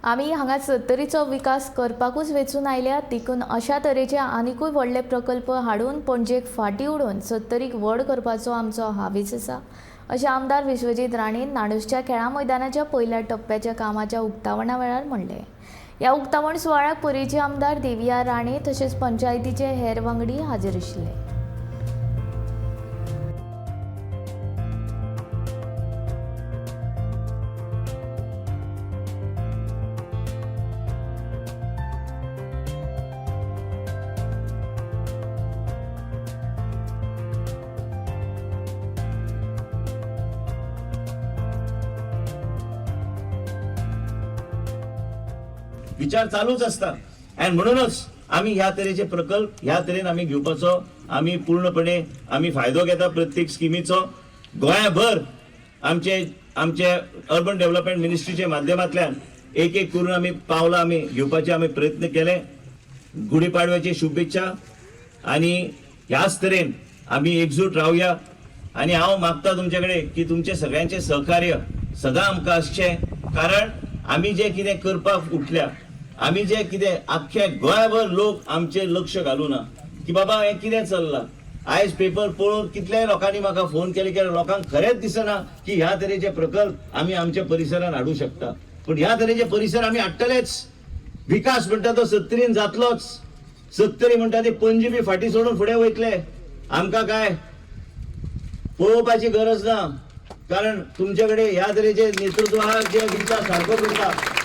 आमी हांगा सत्तरीचो विकास करपाकूच वेचून आयल्या, देखून अशा तरेचे आनीकूय व्हडले प्रकल्प हाडून पणजेक फाटीं उडोवन सत्तरीक व्हड करपाचो आमचो हावीस आसा, अशें आमदार विश्वजीत राणेन नाणुसच्या खेळां मैदानाच्या पयल्या टप्प्याच्या कामाच्या उक्तावणा वेळार म्हणलें. ह्या उक्तावण सुवाळ्याक परेची आमदार देविया राणे तशेंच पंचायतीचे हेर वांगडी हाजीर आशिल्ले. विचार चालूच असतात आणि म्हणूनच आम्ही ह्या तरेचे प्रकल्प ह्या तरेन आम्ही घेवपाचो आम्ही पूर्णपणे आम्ही फायदो घेता प्रत्येक स्किमीचो. गोंयभर आमचे अर्बन डेव्हलपमेंट मिनिस्ट्रीच्या माध्यमांतल्यान एक एक करून आम्ही पावलां आम्ही घेवपाचे आम्ही प्रयत्न केले. गुढीपाडव्याची शुभेच्छा आणि ह्याच तरेन आम्ही एकजूट रावया आणि हांव मागता तुमच्याकडे की तुमचे सगळ्यांचे सहकार्य सदां आमकां आसचें, कारण आम्ही जे कितें करपाक उठल्या आम्ही जे कितें आख्ख्या गोंयभर लोक आमचे लक्ष घालूना की बाबा हे कितें चल्लां. आयज पेपर पळोवन कितल्याय लोकांनी म्हाका फोन केले की लोकांक खरेंच दिसना की ह्या तरेचे प्रकल्प आम्ही आमच्या परिसरात हाडूं शकता. पण ह्या तरेचे परिसर आम्ही हाडटलेच. विकास म्हणटा तो सत्तरीन जातलोच. सत्तरी म्हणटा ते पणजी बी फाटी सोडून फुडें वयतले. आमकां काय पळोवपाची गरज ना, कारण तुमच्याकडे ह्या तरेचे नेतृत्व आहा जे विकास सारको करता.